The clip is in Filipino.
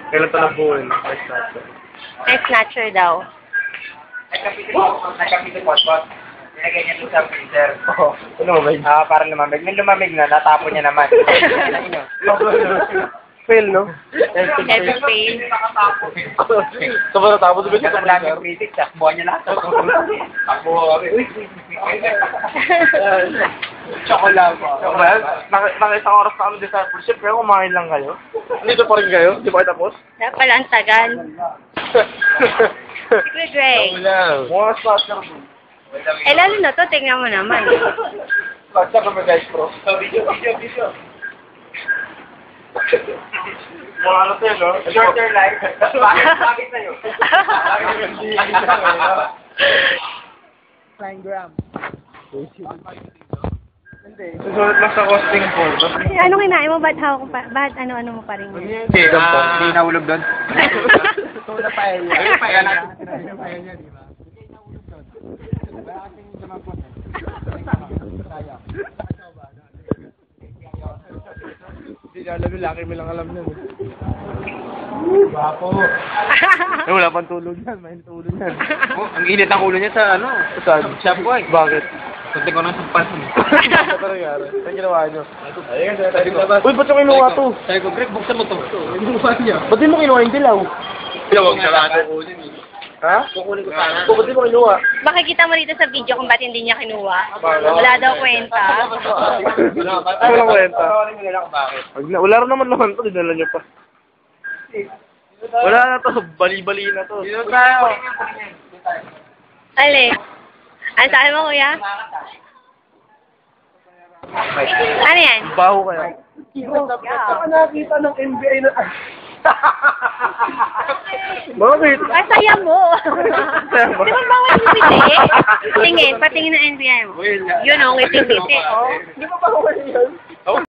Kailan ito nabuhin? Ice snatcher. Ice snatcher daw. Nagkapito pot-pot. Nilagay niya doon sa freezer. Oo. Lumamig. Parang lumamig. Nung lumamig na, natapon niya naman. Fail, no? Ever fail. Ito ba natapos? Kasi ang daming critic, takbuhan niya lahat. Takbo kami. Uy, chocolate. Nakita oras na kami discipleship, pero kumain lang kayo. Dito pa rin kayo? Di ba kayo tapos? Dapat pala ang tagal. Secret Ray. Mga spots lang. Eh, lalo na to, tingnan mo naman. Spots lang kami guys, bro. Video. Mga ano tayo, no? Shorter life. Bakit sa'yo? Susulat lang sa costing for. Ano kinain mo? Ba't hawak pa? Ba't ano mo pa rin? Hindi, hindi nahulog doon. Ito na paella. Ayun, paella. Hindi niya alam yung laki mo lang alam nun. Bapo. Eh, wala pang tulog yan. May tulog yan. Ang init ang ulo niya sa ano? Saan? Shop boy. Bakit? Kunti ko nang sampan. Ano ba nangyari? Saan ginawa nyo? Uy, ba't yung kinuha to? Sabi ko, Greg, buksan mo to. Kinuha niya. Ba't di mo kinuha yung dilaw? Huwag sarado. Ha? Kukunin ko sana. Ba't di mo kinuha? Makikita mo dito sa video kung ba't hindi niya kinuha. Bakit? Wala daw kwenta. Walang kwenta. Bakit? Wala rin naman naman to, dinala nyo pa. Wala na to, bali-bali na to. Dito tayo. Ali. Ano sabi mo, kuya? Ano yan? Baho kaya. Saka nakita ng NBA na... Bakit? Masaya mo. Di ba bawal yung biti? Tingin, patingin ng NBI mo. Yun o, ngiti-ngiti. Di ba bawal yun?